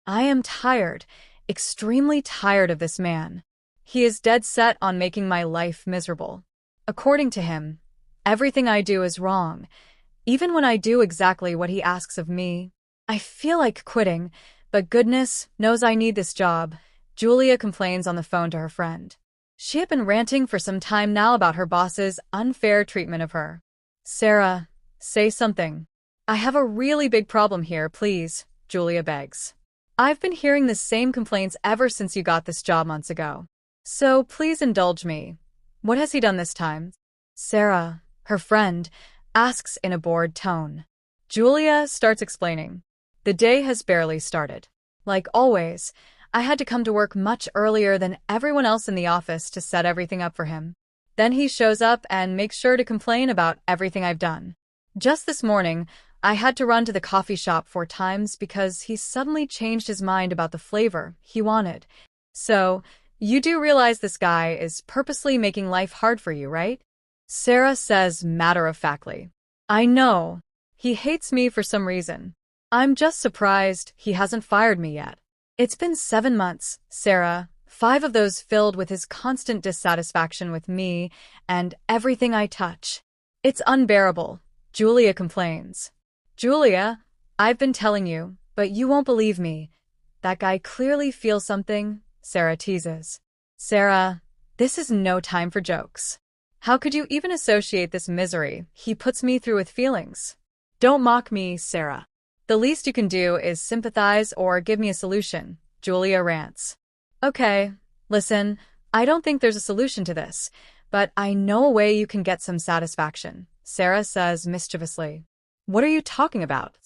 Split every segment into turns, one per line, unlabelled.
I am tired, extremely tired of this man. He is dead set on making my life miserable. According to him, everything I do is wrong, even when I do exactly what he asks of me. I feel like quitting, but goodness knows I need this job, Julia complains on the phone to her friend. She had been ranting for some time now about her boss's unfair treatment of her. Sarah, say something. I have a really big problem here, please, Julia begs. I've been hearing the same complaints ever since you got this job months ago. So please indulge me. What has he done this time? Sarah, her friend, asks in a bored tone. Julia starts explaining. The day has barely started. Like always, I had to come to work much earlier than everyone else in the office to set everything up for him. Then he shows up and makes sure to complain about everything I've done. Just this morning, I had to run to the coffee shop 4 times because he suddenly changed his mind about the flavor he wanted. So, you do realize this guy is purposely making life hard for you, right? Sarah says matter-of-factly. I know. He hates me for some reason. I'm just surprised he hasn't fired me yet. It's been 7 months, Sarah, 5 of those filled with his constant dissatisfaction with me and everything I touch. It's unbearable, Julia complains. Julia, I've been telling you, but you won't believe me. That guy clearly feels something, Sarah teases. Sarah, this is no time for jokes. How could you even associate this misery he puts me through with feelings? Don't mock me, Sarah. The least you can do is sympathize or give me a solution, Julia rants. Okay, listen, I don't think there's a solution to this, but I know a way you can get some satisfaction, Sarah says mischievously. What are you talking about?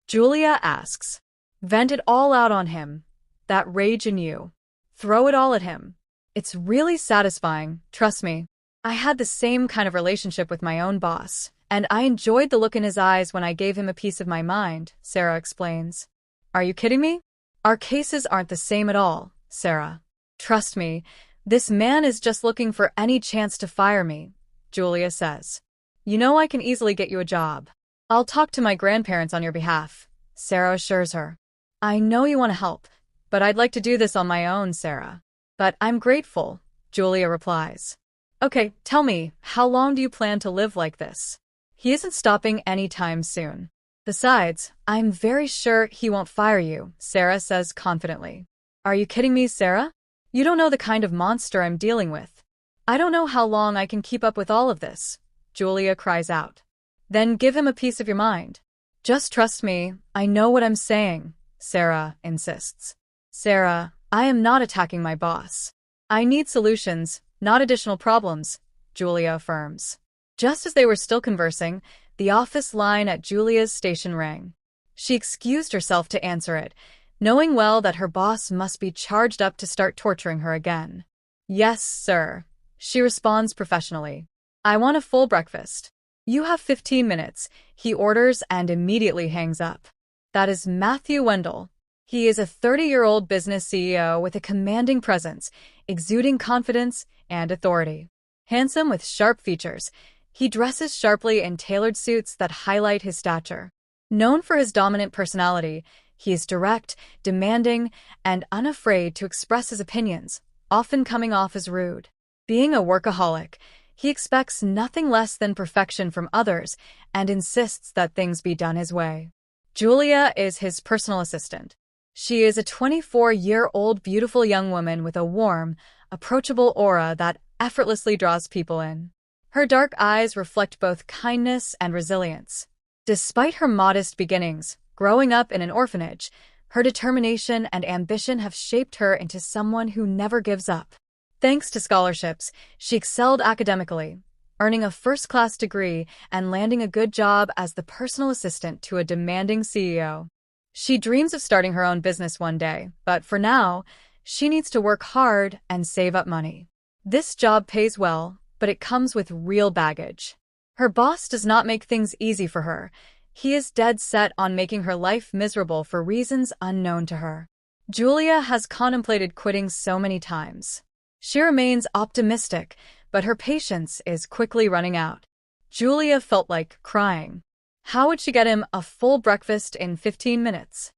Julia asks. Vent it all out on him. That rage in you. Throw it all at him. It's really satisfying, trust me. I had the same kind of relationship with my own boss, and I enjoyed the look in his eyes when I gave him a piece of my mind, Sarah explains. Are you kidding me? Our cases aren't the same at all, Sarah. Trust me, this man is just looking for any chance to fire me, Julia says. You know I can easily get you a job. I'll talk to my grandparents on your behalf, Sarah assures her. I know you want to help, but I'd like to do this on my own, Sarah. But I'm grateful, Julia replies. Okay, tell me, how long do you plan to live like this? He isn't stopping anytime soon. Besides, I'm very sure he won't fire you, Sarah says confidently. Are you kidding me, Sarah? You don't know the kind of monster I'm dealing with. I don't know how long I can keep up with all of this, Julia cries out. Then give him a piece of your mind. Just trust me, I know what I'm saying, Sarah insists. Sarah, I am not attacking my boss. I need solutions, not additional problems, Julia affirms. Just as they were still conversing, the office line at Julia's station rang. She excused herself to answer it, knowing well that her boss must be charged up to start torturing her again. Yes, sir, she responds professionally. I want a full breakfast. You have 15 minutes, he orders and immediately hangs up. That is Matthew Wendell. He is a 30-year-old business CEO with a commanding presence, exuding confidence and authority. Handsome with sharp features, he dresses sharply in tailored suits that highlight his stature. Known for his dominant personality, he is direct, demanding, and unafraid to express his opinions, often coming off as rude. Being a workaholic, he expects nothing less than perfection from others and insists that things be done his way. Julia is his personal assistant. She is a 24-year-old beautiful young woman with a warm, approachable aura that effortlessly draws people in. Her dark eyes reflect both kindness and resilience. Despite her modest beginnings, growing up in an orphanage, her determination and ambition have shaped her into someone who never gives up. Thanks to scholarships, she excelled academically, earning a first-class degree and landing a good job as the personal assistant to a demanding CEO. She dreams of starting her own business one day, but for now, she needs to work hard and save up money. This job pays well, but it comes with real baggage. Her boss does not make things easy for her. He is dead set on making her life miserable for reasons unknown to her. Julia has contemplated quitting so many times. She remains optimistic, but her patience is quickly running out. Julia felt like crying. How would she get him a full breakfast in 15 minutes?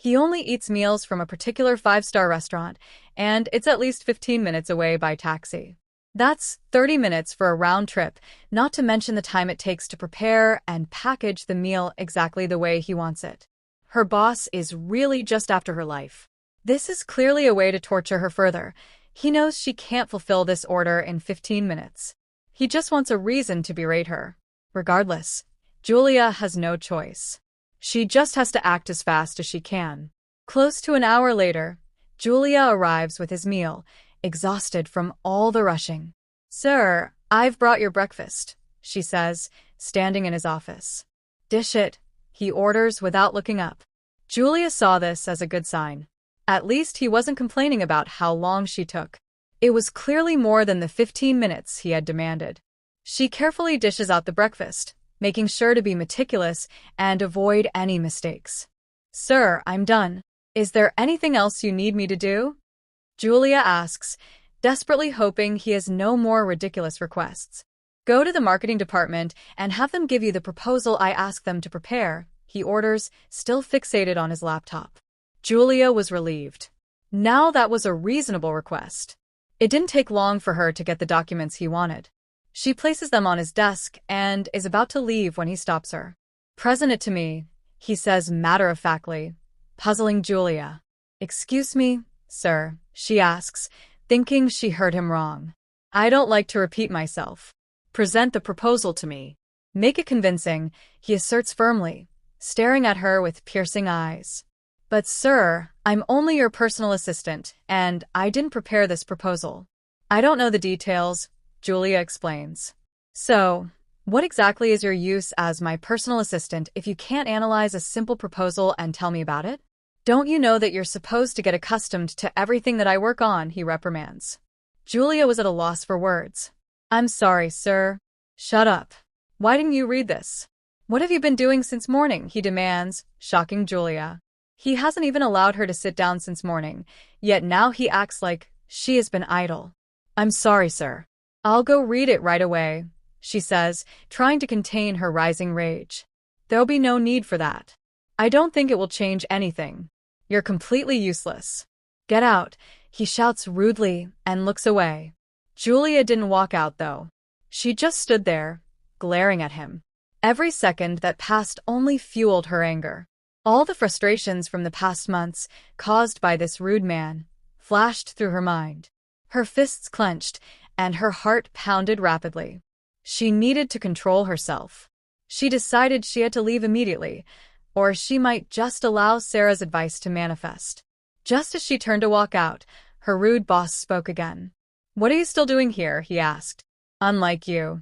He only eats meals from a particular five-star restaurant, and it's at least 15 minutes away by taxi. That's 30 minutes for a round trip, not to mention the time it takes to prepare and package the meal exactly the way he wants it. Her boss is really just after her life. This is clearly a way to torture her further. He knows she can't fulfill this order in 15 minutes. He just wants a reason to berate her. Regardless, Julia has no choice. She just has to act as fast as she can. Close to an hour later, Julia arrives with his meal, exhausted from all the rushing. "Sir, I've brought your breakfast," she says, standing in his office. "Dish it," he orders without looking up. Julia saw this as a good sign. At least he wasn't complaining about how long she took. It was clearly more than the 15 minutes he had demanded. She carefully dishes out the breakfast, making sure to be meticulous and avoid any mistakes. "Sir, I'm done. Is there anything else you need me to do?" Julia asks, desperately hoping he has no more ridiculous requests. "Go to the marketing department and have them give you the proposal I asked them to prepare," he orders, still fixated on his laptop. Julia was relieved. Now that was a reasonable request. It didn't take long for her to get the documents he wanted. She places them on his desk and is about to leave when he stops her. "Present it to me," he says matter-of-factly, puzzling Julia. "Excuse me, sir," she asks, thinking she heard him wrong. "I don't like to repeat myself. Present the proposal to me." "Make it convincing," he asserts firmly, staring at her with piercing eyes. "But sir, I'm only your personal assistant, and I didn't prepare this proposal." "I don't know the details," Julia explains. "So, what exactly is your use as my personal assistant if you can't analyze a simple proposal and tell me about it? Don't you know that you're supposed to get accustomed to everything that I work on?" he reprimands. Julia was at a loss for words. "I'm sorry, sir." "Shut up. Why didn't you read this?" "What have you been doing since morning?" he demands, shocking Julia. He hasn't even allowed her to sit down since morning, yet now he acts like she has been idle. "I'm sorry, sir. I'll go read it right away," she says, trying to contain her rising rage. "There'll be no need for that. I don't think it will change anything. You're completely useless. Get out," he shouts rudely and looks away. Julia didn't walk out, though. She just stood there, glaring at him. Every second that passed only fueled her anger. All the frustrations from the past months, caused by this rude man, flashed through her mind. Her fists clenched, and her heart pounded rapidly. She needed to control herself. She decided she had to leave immediately, or she might just allow Sarah's advice to manifest. Just as she turned to walk out, her rude boss spoke again. "What are you still doing here?" he asked. "Unlike you,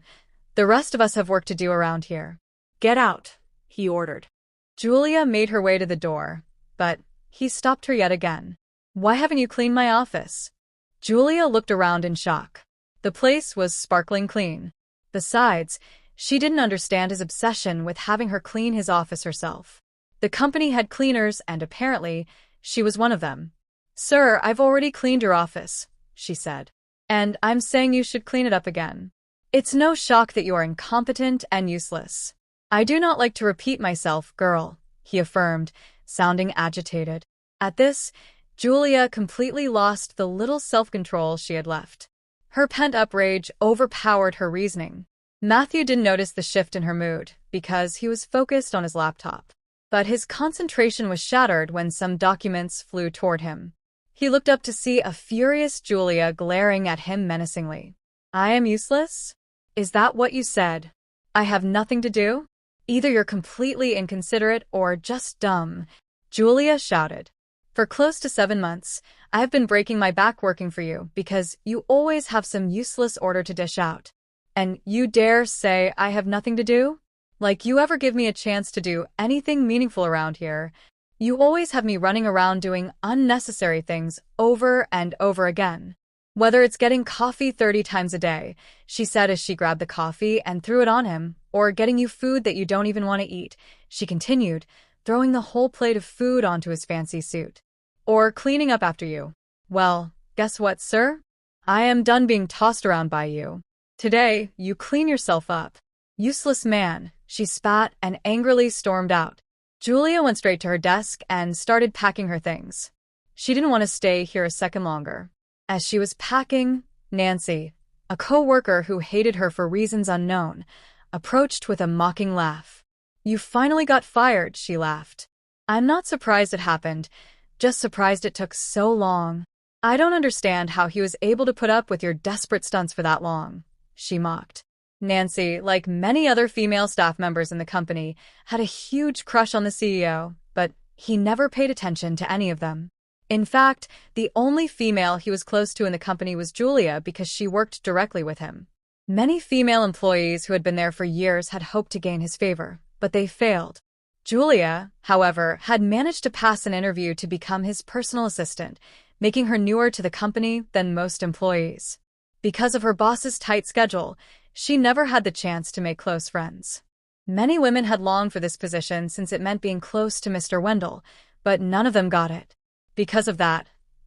the rest of us have work to do around here. Get out," he ordered. Julia made her way to the door, but he stopped her yet again. "Why haven't you cleaned my office?" Julia looked around in shock. The place was sparkling clean. Besides, she didn't understand his obsession with having her clean his office herself. The company had cleaners, and apparently, she was one of them. "Sir, I've already cleaned your office," she said. "And I'm saying you should clean it up again. It's no shock that you are incompetent and useless." "I do not like to repeat myself, girl," he affirmed, sounding agitated. At this, Julia completely lost the little self-control she had left. Her pent-up rage overpowered her reasoning. Matthew didn't notice the shift in her mood because he was focused on his laptop. But his concentration was shattered when some documents flew toward him. He looked up to see a furious Julia glaring at him menacingly. "I am useless? Is that what you said? I have nothing to do? Either you're completely inconsiderate or just dumb," Julia shouted. "For close to 7 months, I've been breaking my back working for you because you always have some useless order to dish out. And you dare say I have nothing to do? Like you ever give me a chance to do anything meaningful around here. You always have me running around doing unnecessary things over and over again. Whether it's getting coffee 30 times a day," she said as she grabbed the coffee and threw it on him, "or getting you food that you don't even want to eat," she continued, throwing the whole plate of food onto his fancy suit. "Or cleaning up after you. Well, guess what, sir? I am done being tossed around by you. Today, you clean yourself up." "Useless man," she spat and angrily stormed out. Julia went straight to her desk and started packing her things. She didn't want to stay here a second longer. As she was packing, Nancy, a coworker who hated her for reasons unknown, approached with a mocking laugh. "You finally got fired," she laughed. "I'm not surprised it happened, just surprised it took so long. I don't understand how he was able to put up with your desperate stunts for that long," she mocked. Nancy, like many other female staff members in the company, had a huge crush on the CEO, but he never paid attention to any of them. In fact, the only female he was close to in the company was Julia because she worked directly with him. Many female employees who had been there for years had hoped to gain his favor, but they failed. Julia, however, had managed to pass an interview to become his personal assistant, making her newer to the company than most employees. Because of her boss's tight schedule, she never had the chance to make close friends. Many women had longed for this position since it meant being close to Mr. Wendell, but none of them got it. Because of that,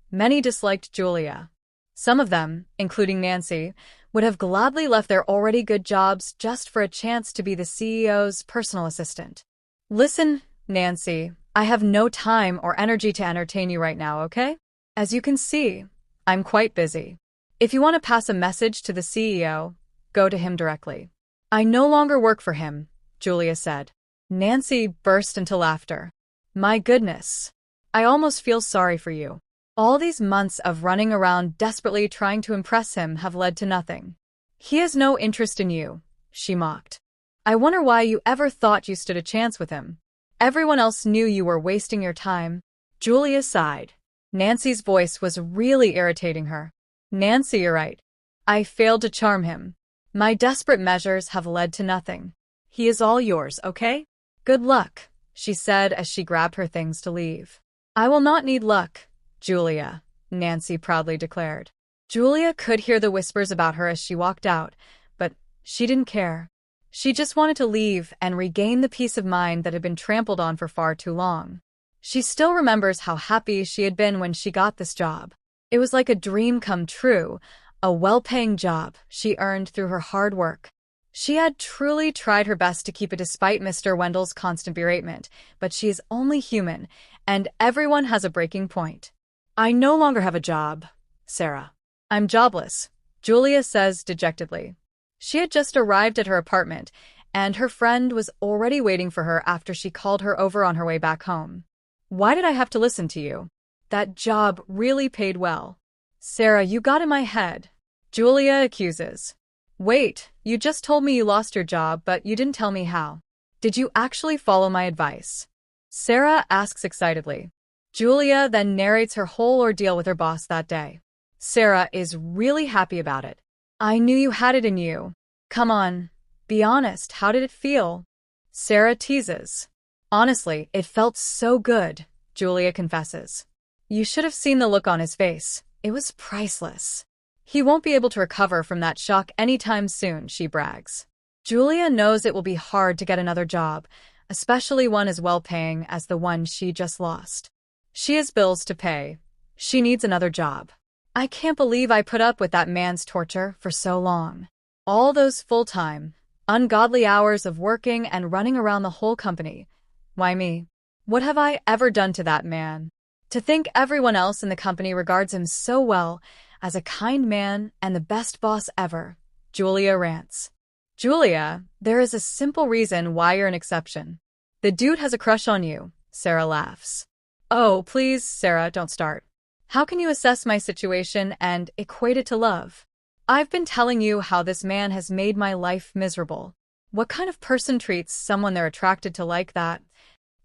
many disliked Julia. Some of them, including Nancy, would have gladly left their already good jobs just for a chance to be the CEO's personal assistant. "Listen, Nancy, I have no time or energy to entertain you right now, okay? As you can see, I'm quite busy. If you want to pass a message to the CEO, go to him directly." "I no longer work for him," Julia said. Nancy burst into laughter. "My goodness. I almost feel sorry for you. All these months of running around desperately trying to impress him have led to nothing. He has no interest in you," she mocked. "I wonder why you ever thought you stood a chance with him. Everyone else knew you were wasting your time." Julia sighed. Nancy's voice was really irritating her. "Nancy, you're right. I failed to charm him. My desperate measures have led to nothing. He is all yours, okay? Good luck," she said as she grabbed her things to leave. "I will not need luck, Julia," Nancy proudly declared. Julia could hear the whispers about her as she walked out, but she didn't care. She just wanted to leave and regain the peace of mind that had been trampled on for far too long. She still remembers how happy she had been when she got this job. It was like a dream come true, a well-paying job she earned through her hard work. She had truly tried her best to keep it despite Mr. Wendell's constant beratement, but she is only human, and everyone has a breaking point. "I no longer have a job, Sarah. I'm jobless," Julia says dejectedly. She had just arrived at her apartment, and her friend was already waiting for her after she called her over on her way back home. "Why did I have to listen to you? That job really paid well." "Sarah, you got in my head," Julia accuses. "Wait, you just told me you lost your job, but you didn't tell me how. Did you actually follow my advice?" Sarah asks excitedly. Julia then narrates her whole ordeal with her boss that day. Sarah is really happy about it. "I knew you had it in you. Come on, be honest, how did it feel?" Sarah teases. "Honestly, it felt so good," Julia confesses. "You should have seen the look on his face. It was priceless. He won't be able to recover from that shock anytime soon," she brags. Julia knows it will be hard to get another job, especially one as well-paying as the one she just lost. She has bills to pay. She needs another job. "I can't believe I put up with that man's torture for so long. All those full-time, ungodly hours of working and running around the whole company. Why me? What have I ever done to that man? To think everyone else in the company regards him so well, as a kind man and the best boss ever," Julia rants. "Julia, there is a simple reason why you're an exception. The dude has a crush on you," Sarah laughs. "Oh, please, Sarah, don't start. How can you assess my situation and equate it to love? I've been telling you how this man has made my life miserable. What kind of person treats someone they're attracted to like that?"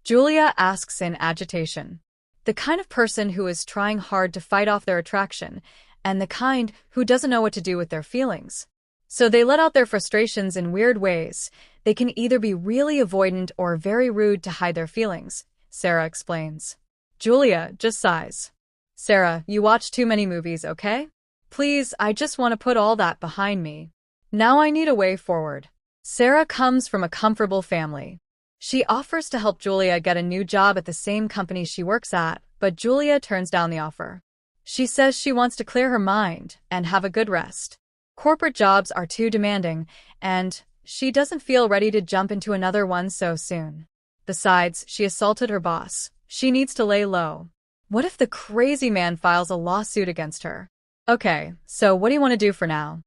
Julia asks in agitation. "The kind of person who is trying hard to fight off their attraction, and the kind who doesn't know what to do with their feelings. So they let out their frustrations in weird ways. They can either be really avoidant or very rude to hide their feelings," Sarah explains. Julia just sighs. "Sarah, you watch too many movies, okay? Please, I just want to put all that behind me. Now I need a way forward." Sarah comes from a comfortable family. She offers to help Julia get a new job at the same company she works at, but Julia turns down the offer. She says she wants to clear her mind and have a good rest. Corporate jobs are too demanding, and she doesn't feel ready to jump into another one so soon. Besides, she assaulted her boss. She needs to lay low. What if the crazy man files a lawsuit against her? Okay, so what do you want to do for now?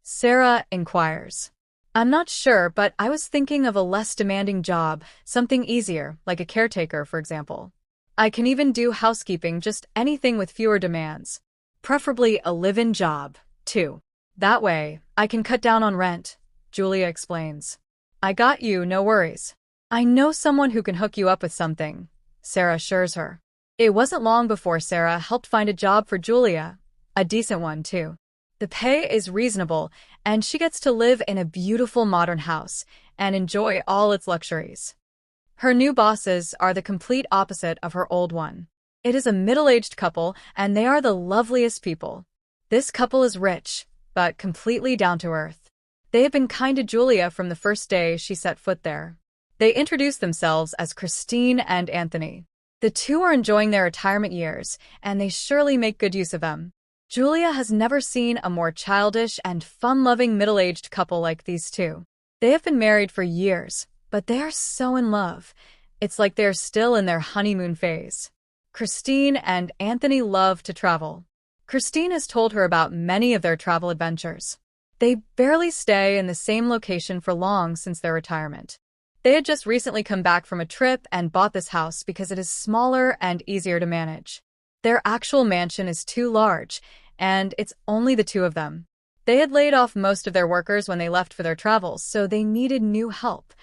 Sarah inquires. I'm not sure, but I was thinking of a less demanding job, something easier, like a caretaker, for example. I can even do housekeeping, just anything with fewer demands. Preferably a live-in job, too. That way, I can cut down on rent, Julia explains. I got you, no worries. I know someone who can hook you up with something, Sarah assures her. It wasn't long before Sarah helped find a job for Julia, a decent one, too. The pay is reasonable, and she gets to live in a beautiful modern house and enjoy all its luxuries. Her new bosses are the complete opposite of her old one. It is a middle-aged couple, and they are the loveliest people. This couple is rich, but completely down-to-earth. They have been kind to Julia from the first day she set foot there. They introduce themselves as Christine and Anthony. The two are enjoying their retirement years, and they surely make good use of them. Julia has never seen a more childish and fun-loving middle-aged couple like these two. They have been married for years, but they are so in love. It's like they're still in their honeymoon phase. Christine and Anthony love to travel. Christine has told her about many of their travel adventures. They barely stay in the same location for long since their retirement. They had just recently come back from a trip and bought this house because it is smaller and easier to manage. Their actual mansion is too large, and it's only the two of them. They had laid off most of their workers when they left for their travels, so they needed new help.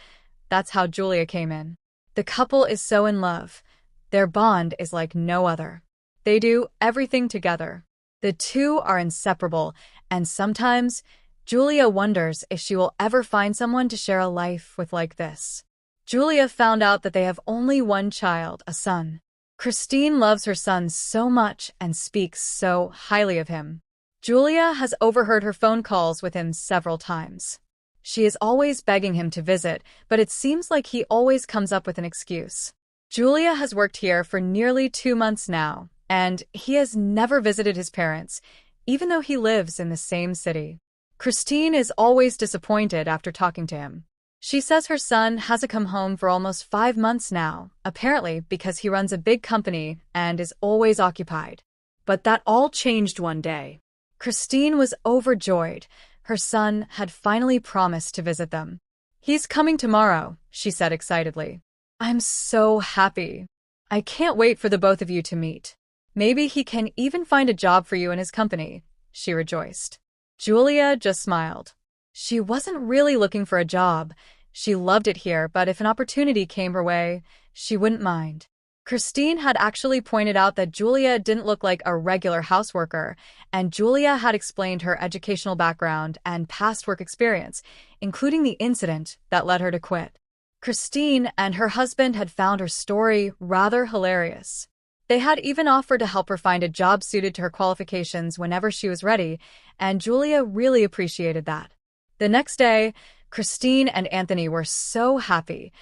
That's how Julia came in. The couple is so in love. Their bond is like no other. They do everything together. The two are inseparable, and sometimes Julia wonders if she will ever find someone to share a life with like this. Julia found out that they have only one child, a son. Christine loves her son so much and speaks so highly of him. Julia has overheard her phone calls with him several times. She is always begging him to visit, but it seems like he always comes up with an excuse. Julia has worked here for nearly 2 months now, and he has never visited his parents, even though he lives in the same city. Christine is always disappointed after talking to him. She says her son hasn't come home for almost 5 months now, apparently because he runs a big company and is always occupied. But that all changed one day. Christine was overjoyed. Her son had finally promised to visit them. He's coming tomorrow, she said excitedly. I'm so happy. I can't wait for the both of you to meet. Maybe he can even find a job for you in his company, she rejoiced. Julia just smiled. She wasn't really looking for a job. She loved it here, but if an opportunity came her way, she wouldn't mind. Christine had actually pointed out that Julia didn't look like a regular houseworker, and Julia had explained her educational background and past work experience, including the incident that led her to quit. Christine and her husband had found her story rather hilarious. They had even offered to help her find a job suited to her qualifications whenever she was ready, and Julia really appreciated that. The next day, Christine and Anthony were so happy.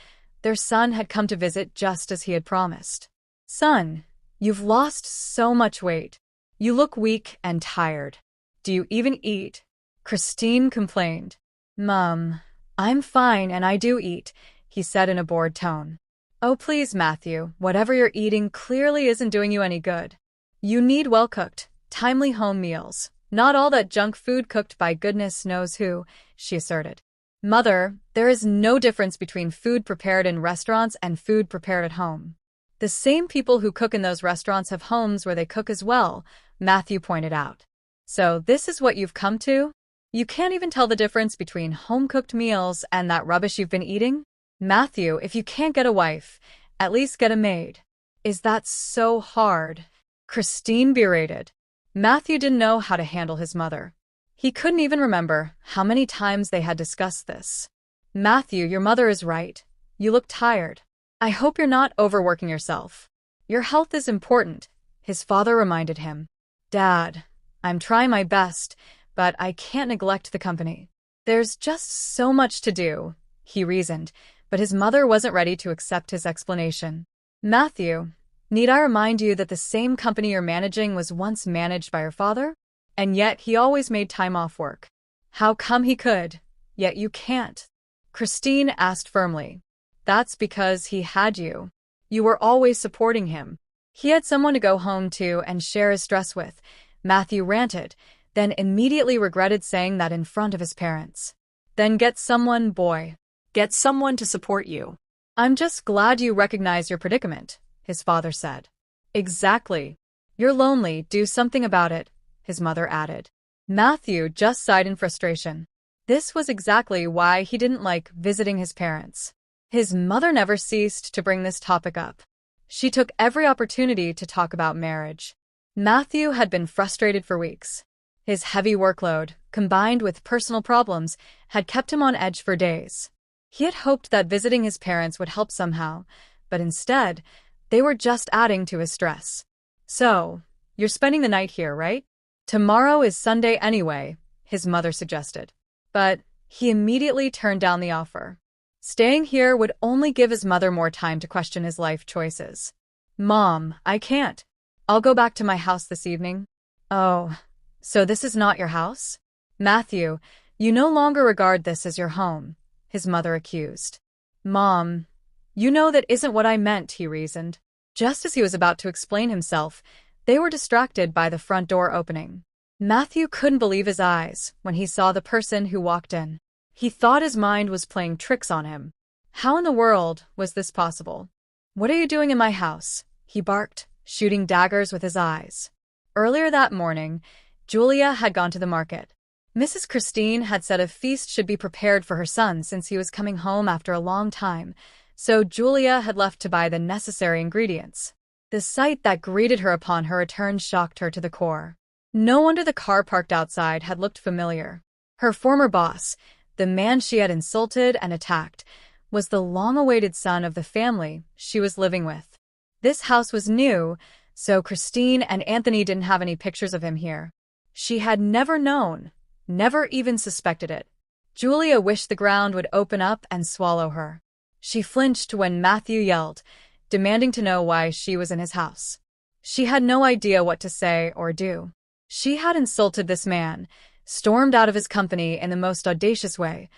Their son had come to visit just as he had promised. Son, you've lost so much weight. You look weak and tired. Do you even eat? Christine complained. Mom, I'm fine and I do eat, he said in a bored tone. Oh, please, Matthew, whatever you're eating clearly isn't doing you any good. You need well-cooked, timely home meals, not all that junk food cooked by goodness knows who, she asserted. Mother, there is no difference between food prepared in restaurants and food prepared at home. The same people who cook in those restaurants have homes where they cook as well, Matthew pointed out. So this is what you've come to? You can't even tell the difference between home-cooked meals and that rubbish you've been eating? Matthew, if you can't get a wife, at least get a maid. Is that so hard? Christine berated. Matthew didn't know how to handle his mother. He couldn't even remember how many times they had discussed this. Matthew, your mother is right. You look tired. I hope you're not overworking yourself. Your health is important, his father reminded him. Dad, I'm trying my best, but I can't neglect the company. There's just so much to do, he reasoned, but his mother wasn't ready to accept his explanation. Matthew, need I remind you that the same company you're managing was once managed by your father? And yet he always made time off work. How come he could, yet you can't? Christine asked firmly. That's because he had you. You were always supporting him. He had someone to go home to and share his stress with, Matthew ranted, then immediately regretted saying that in front of his parents. Then get someone, boy. Get someone to support you. I'm just glad you recognize your predicament, his father said. Exactly. You're lonely, do something about it, his mother added. Matthew just sighed in frustration. This was exactly why he didn't like visiting his parents. His mother never ceased to bring this topic up. She took every opportunity to talk about marriage. Matthew had been frustrated for weeks. His heavy workload, combined with personal problems, had kept him on edge for days. He had hoped that visiting his parents would help somehow, but instead, they were just adding to his stress. So, you're spending the night here, right? Tomorrow is Sunday anyway, his mother suggested. But he immediately turned down the offer. Staying here would only give his mother more time to question his life choices. Mom, I can't. I'll go back to my house this evening. Oh, so this is not your house? Matthew, you no longer regard this as your home, his mother accused. Mom, you know that isn't what I meant, he reasoned. Just as he was about to explain himself, they were distracted by the front door opening. Matthew couldn't believe his eyes when he saw the person who walked in. He thought his mind was playing tricks on him. How in the world was this possible? What are you doing in my house? He barked, shooting daggers with his eyes. Earlier that morning, Julia had gone to the market. Mrs. Christine had said a feast should be prepared for her son since he was coming home after a long time, so Julia had left to buy the necessary ingredients. The sight that greeted her upon her return shocked her to the core. No wonder the car parked outside had looked familiar. Her former boss, the man she had insulted and attacked, was the long-awaited son of the family she was living with. This house was new, so Christine and Anthony didn't have any pictures of him here. She had never known, never even suspected it. Julia wished the ground would open up and swallow her. She flinched when Matthew yelled, demanding to know why she was in his house. She had no idea what to say or do. She had insulted this man, stormed out of his company in the most audacious way,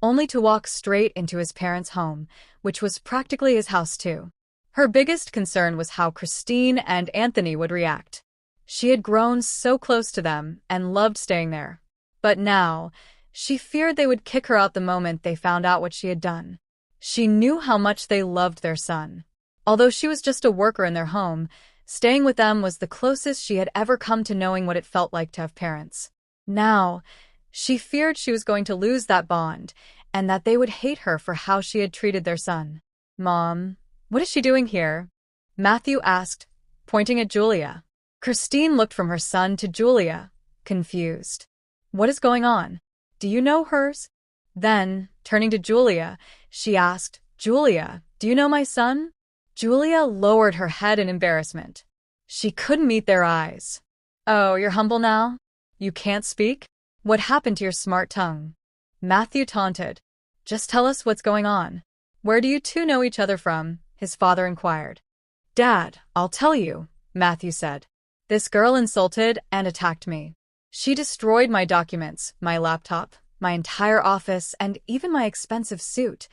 only to walk straight into his parents' home, which was practically his house too. Her biggest concern was how Christine and Anthony would react. She had grown so close to them and loved staying there. But now, she feared they would kick her out the moment they found out what she had done. She knew how much they loved their son. Although she was just a worker in their home, staying with them was the closest she had ever come to knowing what it felt like to have parents. Now, she feared she was going to lose that bond, and that they would hate her for how she had treated their son. Mom, what is she doing here? Matthew asked, pointing at Julia. Christine looked from her son to Julia, confused. What is going on? Do you know hers? Then, turning to Julia, she asked, Julia, do you know my son? Julia lowered her head in embarrassment. She couldn't meet their eyes. Oh, you're humble now? You can't speak? What happened to your smart tongue? Matthew taunted. Just tell us what's going on. Where do you two know each other from? His father inquired. Dad, I'll tell you, Matthew said. This girl insulted and attacked me. She destroyed my documents, my laptop, my entire office, and even my expensive suit,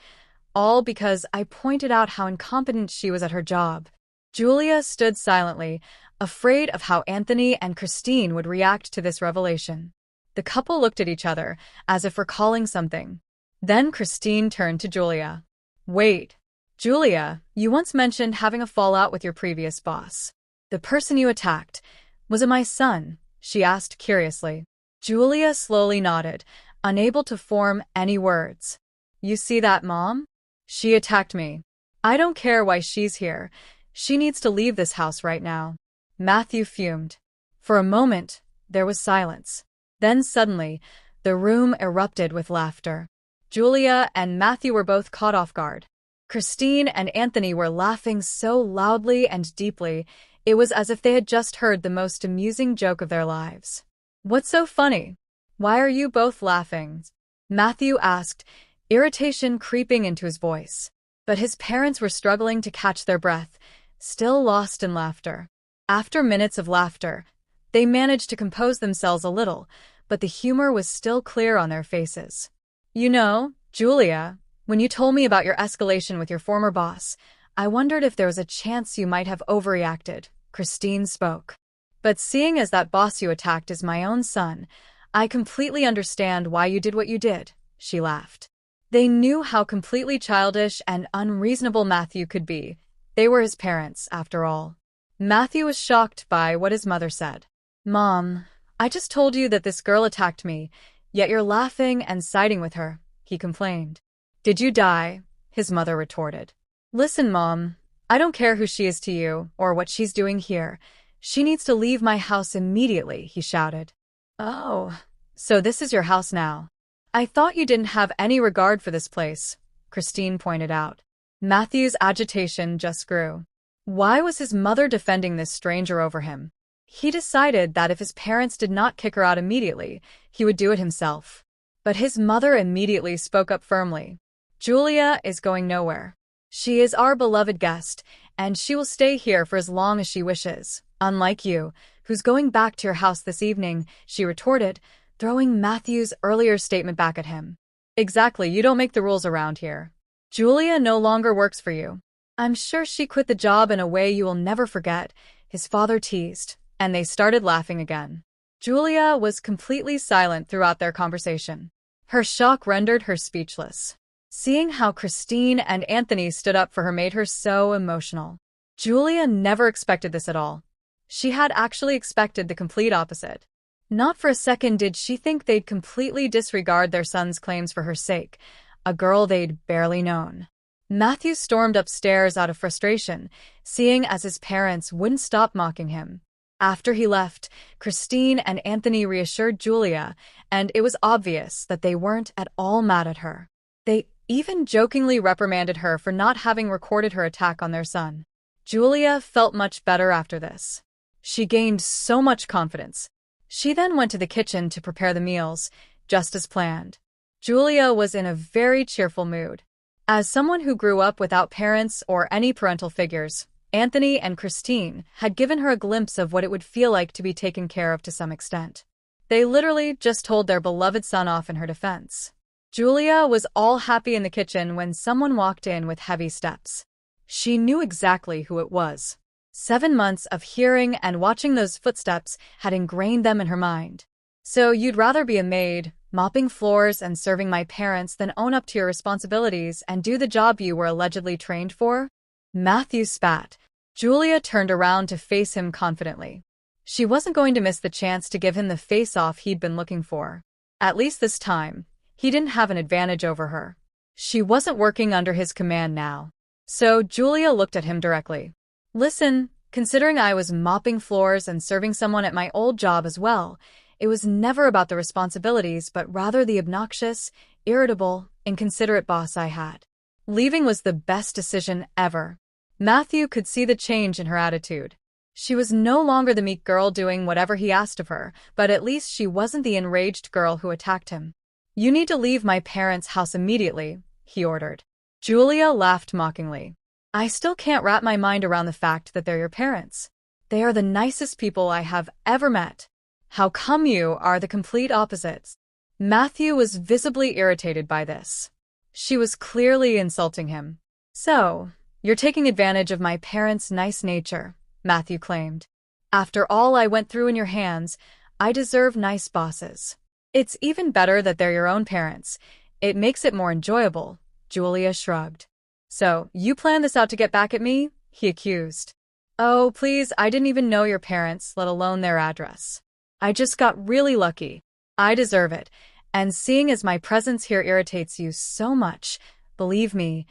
all because I pointed out how incompetent she was at her job. Julia stood silently, afraid of how Anthony and Christine would react to this revelation. The couple looked at each other, as if recalling something. Then Christine turned to Julia. Wait. Julia, you once mentioned having a fallout with your previous boss. The person you attacked, was it my son? She asked curiously. Julia slowly nodded, unable to form any words. You see that, Mom? She attacked me. I don't care why she's here. She needs to leave this house right now. Matthew fumed. For a moment, there was silence. Then suddenly, the room erupted with laughter. Julia and Matthew were both caught off guard. Christine and Anthony were laughing so loudly and deeply, it was as if they had just heard the most amusing joke of their lives. What's so funny? Why are you both laughing? Matthew asked, irritation creeping into his voice. But his parents were struggling to catch their breath, still lost in laughter. After minutes of laughter, they managed to compose themselves a little, but the humor was still clear on their faces. You know, Julia, When you told me about your escalation with your former boss, I wondered if there was a chance you might have overreacted, Christine spoke. But seeing as that boss you attacked is my own son, I completely understand why you did what you did, she laughed. They knew how completely childish and unreasonable Matthew could be. They were his parents, after all. Matthew was shocked by what his mother said. Mom, I just told you that this girl attacked me, yet you're laughing and siding with her, he complained. Did you die? His mother retorted. Listen, Mom, I don't care who she is to you or what she's doing here. She needs to leave my house immediately, he shouted. Oh, so this is your house now. I thought you didn't have any regard for this place, Christine pointed out. Matthew's agitation just grew. Why was his mother defending this stranger over him? He decided that if his parents did not kick her out immediately, he would do it himself. But his mother immediately spoke up firmly. Julia is going nowhere. She is our beloved guest, and she will stay here for as long as she wishes. Unlike you, who's going back to your house this evening, she retorted, throwing Matthew's earlier statement back at him. Exactly, you don't make the rules around here. Julia no longer works for you. I'm sure she quit the job in a way you will never forget, his father teased, and they started laughing again. Julia was completely silent throughout their conversation. Her shock rendered her speechless. Seeing how Christine and Anthony stood up for her made her so emotional. Julia never expected this at all. She had actually expected the complete opposite. Not for a second did she think they'd completely disregard their son's claims for her sake, a girl they'd barely known. Matthew stormed upstairs out of frustration, seeing as his parents wouldn't stop mocking him. After he left, Christine and Anthony reassured Julia, and it was obvious that they weren't at all mad at her. They even jokingly reprimanded her for not having recorded her attack on their son. Julia felt much better after this. She gained so much confidence. She then went to the kitchen to prepare the meals, just as planned. Julia was in a very cheerful mood. As someone who grew up without parents or any parental figures, Anthony and Christine had given her a glimpse of what it would feel like to be taken care of to some extent. They literally just told their beloved son off in her defense. Julia was all happy in the kitchen when someone walked in with heavy steps. She knew exactly who it was. 7 months of hearing and watching those footsteps had ingrained them in her mind. So you'd rather be a maid, mopping floors and serving my parents than own up to your responsibilities and do the job you were allegedly trained for? Matthew spat. Julia turned around to face him confidently. She wasn't going to miss the chance to give him the face-off he'd been looking for. At least this time, he didn't have an advantage over her. She wasn't working under his command now. So Julia looked at him directly. Listen, considering I was mopping floors and serving someone at my old job as well, it was never about the responsibilities but rather the obnoxious, irritable, inconsiderate boss I had. Leaving was the best decision ever. Matthew could see the change in her attitude. She was no longer the meek girl doing whatever he asked of her, but at least she wasn't the enraged girl who attacked him. You need to leave my parents' house immediately, he ordered. Julia laughed mockingly. I still can't wrap my mind around the fact that they're your parents. They are the nicest people I have ever met. How come you are the complete opposites? Matthew was visibly irritated by this. She was clearly insulting him. So, you're taking advantage of my parents' nice nature, Matthew claimed. After all I went through in your hands, I deserve nice bosses. It's even better that they're your own parents. It makes it more enjoyable, Julia shrugged. So, you planned this out to get back at me? He accused. Oh, please, I didn't even know your parents, let alone their address. I just got really lucky. I deserve it. And seeing as my presence here irritates you so much, believe me,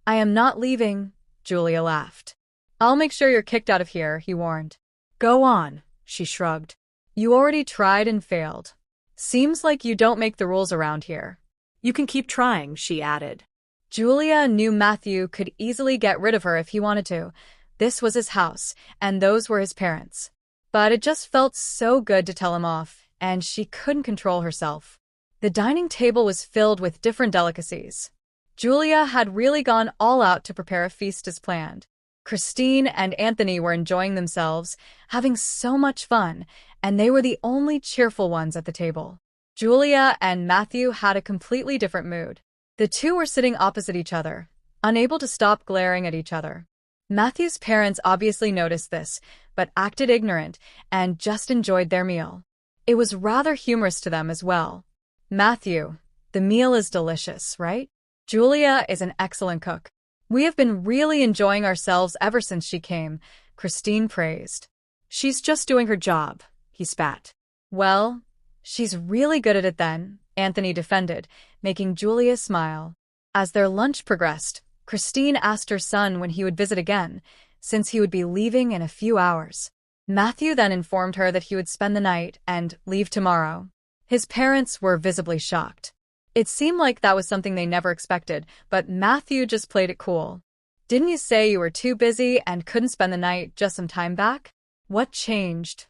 I am not leaving, Julia laughed. I'll make sure you're kicked out of here, he warned. Go on, she shrugged. You already tried and failed. Seems like you don't make the rules around here.
You can keep trying, she added.
Julia knew Matthew could easily get rid of her if he wanted to. This was his house, and those were his parents. But it just felt so good to tell him off, and she couldn't control herself. The dining table was filled with different delicacies. Julia had really gone all out to prepare a feast as planned. Christine and Anthony were enjoying themselves, having so much fun, and they were the only cheerful ones at the table. Julia and Matthew had a completely different mood. The two were sitting opposite each other, unable to stop glaring at each other. Matthew's parents obviously noticed this, but acted ignorant and just enjoyed their meal. It was rather humorous to them as well. Matthew, the meal is delicious, right? Julia is an excellent cook. We have been really enjoying ourselves ever since she came, Christine praised.
She's just doing her job, he spat.
Well, she's really good at it then, Anthony defended, making Julia smile. As their lunch progressed, Christine asked her son when he would visit again, since he would be leaving in a few hours. Matthew then informed her that he would spend the night and leave tomorrow. His parents were visibly shocked. It seemed like that was something they never expected, but Matthew just played it cool. Didn't you say you were too busy and couldn't spend the night just some time back? What changed?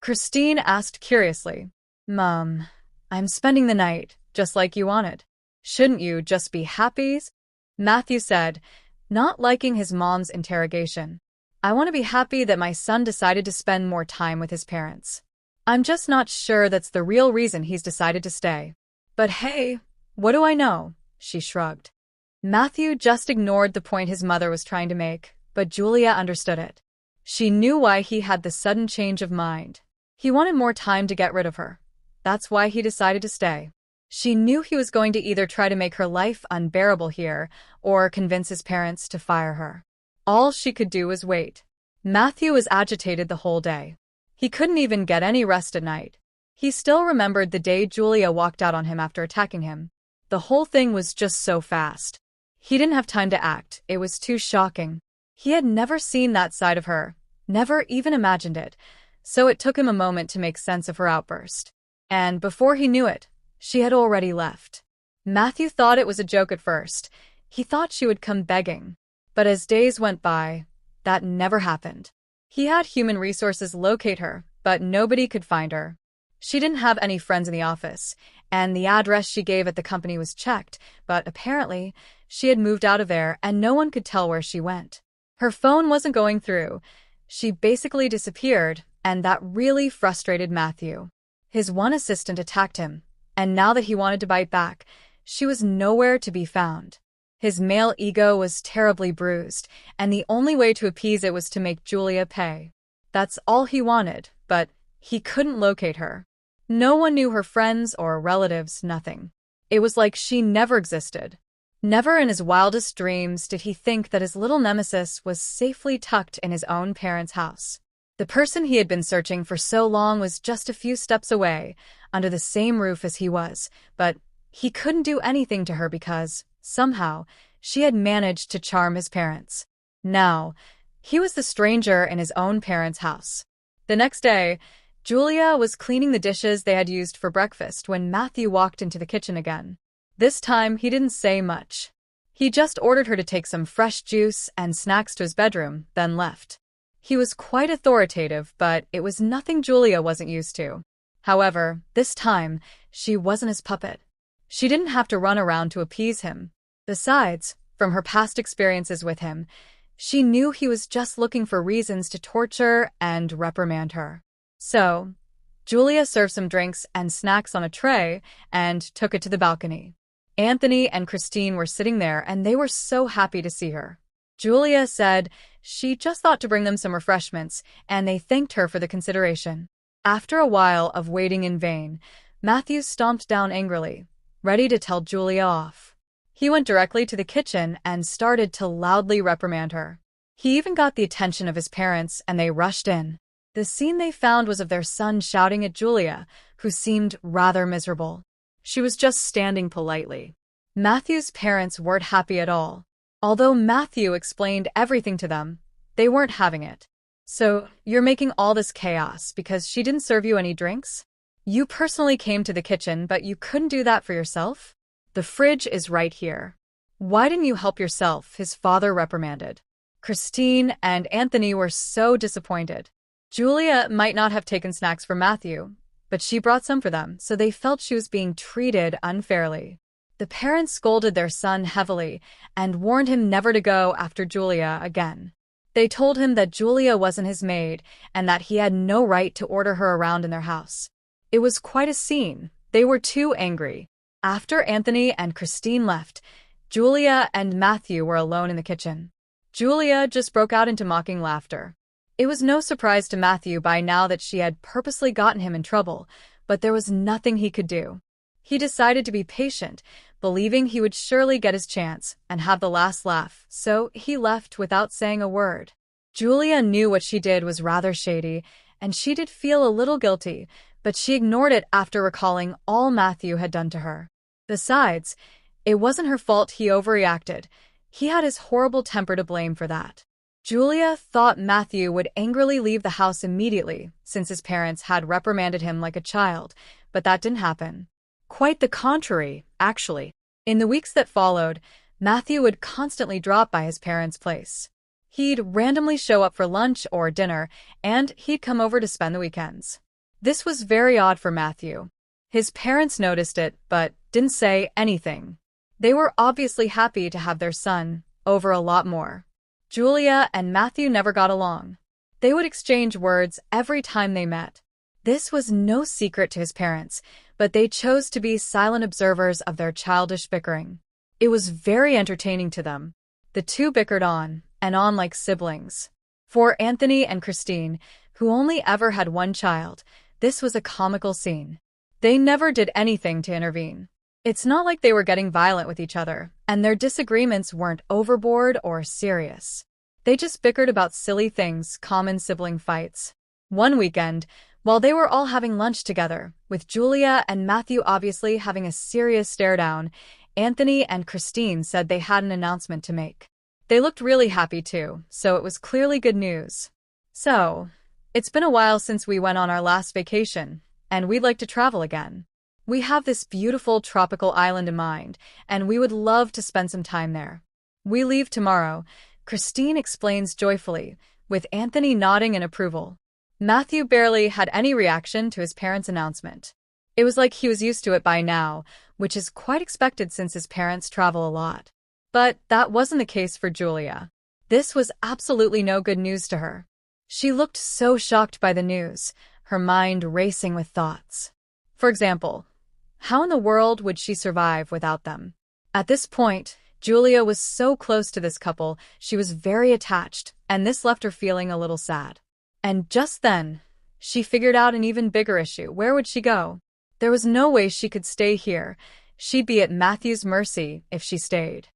Christine asked curiously. Mom, I'm spending the night, just like you wanted. Shouldn't you just be happy? Matthew said, not liking his mom's interrogation. I want to be happy that my son decided to spend more time with his parents. I'm just not sure that's the real reason he's decided to stay. But hey, what do I know? She shrugged. Matthew just ignored the point his mother was trying to make, but Julia understood it. She knew why he had the sudden change of mind. He wanted more time to get rid of her. That's why he decided to stay. She knew he was going to either try to make her life unbearable here or convince his parents to fire her. All she could do was wait. Matthew was agitated the whole day. He couldn't even get any rest at night. He still remembered the day Julia walked out on him after attacking him. The whole thing was just so fast. He didn't have time to act. It was too shocking. He had never seen that side of her, never even imagined it, so it took him a moment to make sense of her outburst. And before he knew it, she had already left. Matthew thought it was a joke at first. He thought she would come begging. But as days went by, that never happened. He had human resources locate her, but nobody could find her. She didn't have any friends in the office, and the address she gave at the company was checked, but apparently, she had moved out of there and no one could tell where she went. Her phone wasn't going through. She basically disappeared, and that really frustrated Matthew. His one assistant attacked him, and now that he wanted to bite back, she was nowhere to be found. His male ego was terribly bruised, and the only way to appease it was to make Julia pay. That's all he wanted, but he couldn't locate her. No one knew her friends or relatives, nothing. It was like she never existed. Never in his wildest dreams did he think that his little nemesis was safely tucked in his own parents' house. The person he had been searching for so long was just a few steps away, under the same roof as he was, but he couldn't do anything to her because, somehow, she had managed to charm his parents. Now, he was the stranger in his own parents' house. The next day, Julia was cleaning the dishes they had used for breakfast when Matthew walked into the kitchen again. This time, he didn't say much. He just ordered her to take some fresh juice and snacks to his bedroom, then left. He was quite authoritative, but it was nothing Julia wasn't used to. However, this time, she wasn't his puppet. She didn't have to run around to appease him. Besides, from her past experiences with him, she knew he was just looking for reasons to torture and reprimand her. So, Julia served some drinks and snacks on a tray and took it to the balcony. Anthony and Christine were sitting there and they were so happy to see her. Julia said she just thought to bring them some refreshments and they thanked her for the consideration. After a while of waiting in vain, Matthew stomped down angrily, ready to tell Julia off. He went directly to the kitchen and started to loudly reprimand her. He even got the attention of his parents and they rushed in. The scene they found was of their son shouting at Julia, who seemed rather miserable. She was just standing politely. Matthew's parents weren't happy at all. Although Matthew explained everything to them, they weren't having it. So, you're making all this chaos because she didn't serve you any drinks? You personally came to the kitchen, but you couldn't do that for yourself? The fridge is right here. Why didn't you help yourself? His father reprimanded. Christine and Anthony were so disappointed. Julia might not have taken snacks for Matthew, but she brought some for them, so they felt she was being treated unfairly. The parents scolded their son heavily and warned him never to go after Julia again. They told him that Julia wasn't his maid and that he had no right to order her around in their house. It was quite a scene. They were too angry. After Anthony and Christine left, Julia and Matthew were alone in the kitchen. Julia just broke out into mocking laughter. It was no surprise to Matthew by now that she had purposely gotten him in trouble, but there was nothing he could do. He decided to be patient, believing he would surely get his chance and have the last laugh, so he left without saying a word. Julia knew what she did was rather shady, and she did feel a little guilty, but she ignored it after recalling all Matthew had done to her. Besides, it wasn't her fault he overreacted. He had his horrible temper to blame for that. Julia thought Matthew would angrily leave the house immediately, since his parents had reprimanded him like a child, but that didn't happen. Quite the contrary, actually. In the weeks that followed, Matthew would constantly drop by his parents' place. He'd randomly show up for lunch or dinner, and he'd come over to spend the weekends. This was very odd for Matthew. His parents noticed it, but didn't say anything. They were obviously happy to have their son over a lot more. Julia and Matthew never got along. They would exchange words every time they met. This was no secret to his parents, but they chose to be silent observers of their childish bickering. It was very entertaining to them. The two bickered on and on like siblings. For Anthony and Christine, who only ever had one child, this was a comical scene. They never did anything to intervene. It's not like they were getting violent with each other, and their disagreements weren't overboard or serious. They just bickered about silly things, common sibling fights. One weekend, while they were all having lunch together, with Julia and Matthew obviously having a serious stare-down, Anthony and Christine said they had an announcement to make. They looked really happy too, so it was clearly good news. So, it's been a while since we went on our last vacation, and we'd like to travel again. We have this beautiful tropical island in mind, and we would love to spend some time there. We leave tomorrow, Christine explains joyfully, with Anthony nodding in approval. Matthew barely had any reaction to his parents' announcement. It was like he was used to it by now, which is quite expected since his parents travel a lot. But that wasn't the case for Julia. This was absolutely no good news to her. She looked so shocked by the news, her mind racing with thoughts. For example, how in the world would she survive without them? At this point, Julia was so close to this couple, she was very attached, and this left her feeling a little sad. And just then, she figured out an even bigger issue. Where would she go? There was no way she could stay here. She'd be at Matthew's mercy if she stayed.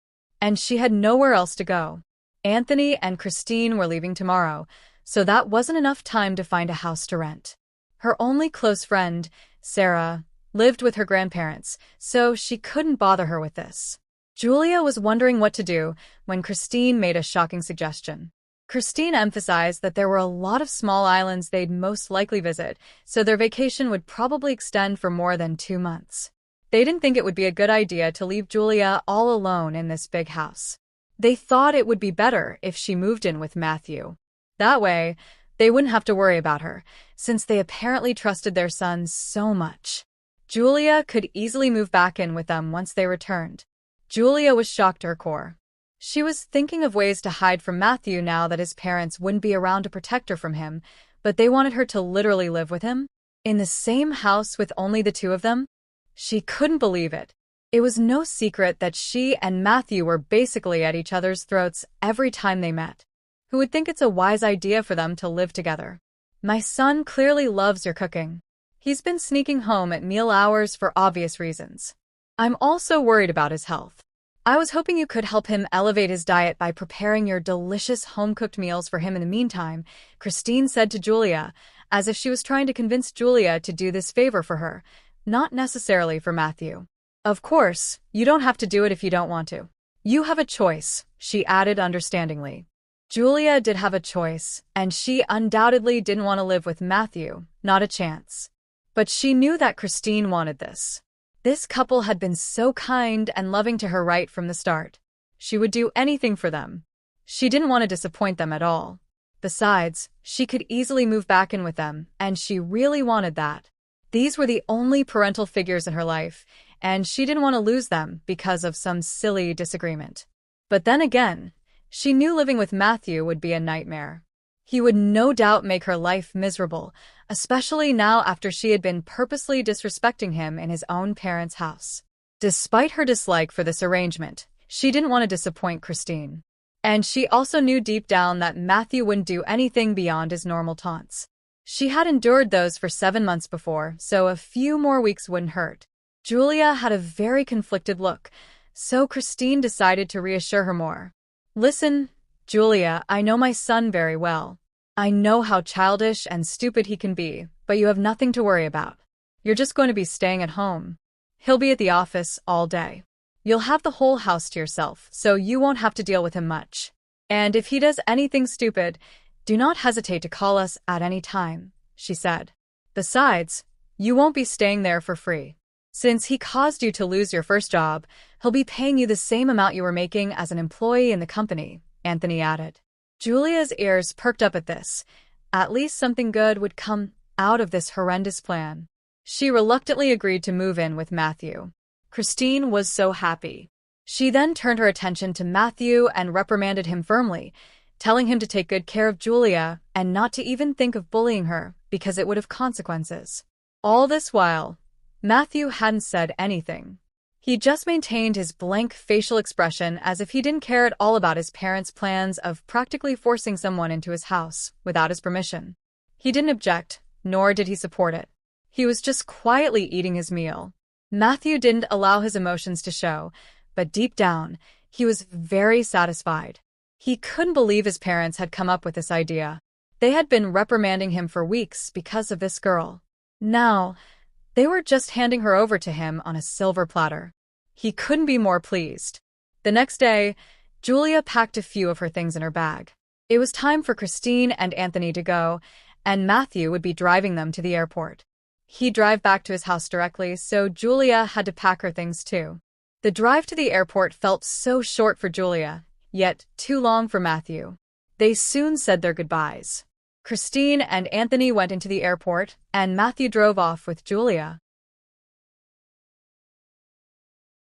And she had nowhere else to go. Anthony and Christine were leaving tomorrow, so that wasn't enough time to find a house to rent. Her only close friend, Sarah, lived with her grandparents, so she couldn't bother her with this. Julia was wondering what to do when Christine made a shocking suggestion. Christine emphasized that there were a lot of small islands they'd most likely visit, so their vacation would probably extend for more than 2 months. They didn't think it would be a good idea to leave Julia all alone in this big house. They thought it would be better if she moved in with Matthew. That way, they wouldn't have to worry about her, since they apparently trusted their son so much. Julia could easily move back in with them once they returned. Julia was shocked to her core. She was thinking of ways to hide from Matthew now that his parents wouldn't be around to protect her from him, but they wanted her to literally live with him? In the same house with only the two of them? She couldn't believe it. It was no secret that she and Matthew were basically at each other's throats every time they met. Who would think it's a wise idea for them to live together? My son clearly loves your cooking. He's been sneaking home at meal hours for obvious reasons. I'm also worried about his health. I was hoping you could help him elevate his diet by preparing your delicious home-cooked meals for him in the meantime, Christine said to Julia, as if she was trying to convince Julia to do this favor for her, not necessarily for Matthew. Of course, you don't have to do it if you don't want to. You have a choice, she added understandingly. Julia did have a choice, and she undoubtedly didn't want to live with Matthew, not a chance. But she knew that Christine wanted this. This couple had been so kind and loving to her right from the start. She would do anything for them. She didn't want to disappoint them at all. Besides, she could easily move back in with them, and she really wanted that. These were the only parental figures in her life, and she didn't want to lose them because of some silly disagreement. But then again, she knew living with Matthew would be a nightmare. He would no doubt make her life miserable, especially now after she had been purposely disrespecting him in his own parents' house. Despite her dislike for this arrangement, she didn't want to disappoint Christine. And she also knew deep down that Matthew wouldn't do anything beyond his normal taunts. She had endured those for 7 months before, so a few more weeks wouldn't hurt. Julia had a very conflicted look, so Christine decided to reassure her more. Listen, Julia, I know my son very well. I know how childish and stupid he can be, but you have nothing to worry about. You're just going to be staying at home. He'll be at the office all day. You'll have the whole house to yourself, so you won't have to deal with him much. And if he does anything stupid, do not hesitate to call us at any time, she said. Besides, you won't be staying there for free. Since he caused you to lose your first job, he'll be paying you the same amount you were making as an employee in the company, Anthony added. Julia's ears perked up at this. At least something good would come out of this horrendous plan. She reluctantly agreed to move in with Matthew. Christine was so happy. She then turned her attention to Matthew and reprimanded him firmly, telling him to take good care of Julia and not to even think of bullying her because it would have consequences. All this while, Matthew hadn't said anything. He just maintained his blank facial expression as if he didn't care at all about his parents' plans of practically forcing someone into his house without his permission. He didn't object, nor did he support it. He was just quietly eating his meal. Matthew didn't allow his emotions to show, but deep down, he was very satisfied. He couldn't believe his parents had come up with this idea. They had been reprimanding him for weeks because of this girl. Now, they were just handing her over to him on a silver platter. He couldn't be more pleased. The next day, Julia packed a few of her things in her bag. It was time for Christine and Anthony to go, and Matthew would be driving them to the airport. He'd drive back to his house directly, so Julia had to pack her things too. The drive to the airport felt so short for Julia, yet too long for Matthew. They soon said their goodbyes. Christine and Anthony went into the airport, and Matthew drove off with Julia.